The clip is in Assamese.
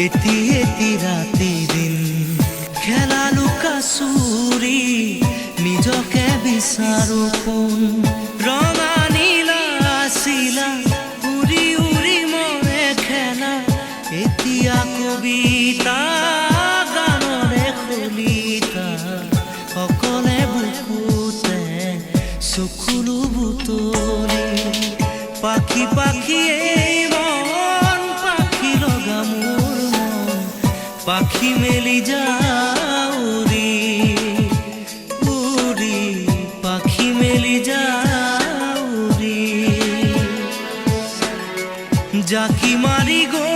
এটি এটি ৰাতি দিন খেলা লুকা চুৰি নিজকে বিচাৰো কোন ৰঙা নীলা আছিলা উৰি উৰি মৰে খেলা এতিয়া কবিতা গানৰে খলিতা অকলে বুকুতে চকুলো বুটলি পাখি পাখিয়ে মন পাখি লগা মোৰ মন পাখি মেলি যাউৰি উৰি পাখি মেলি যাউৰি জাকি মাৰি গৈ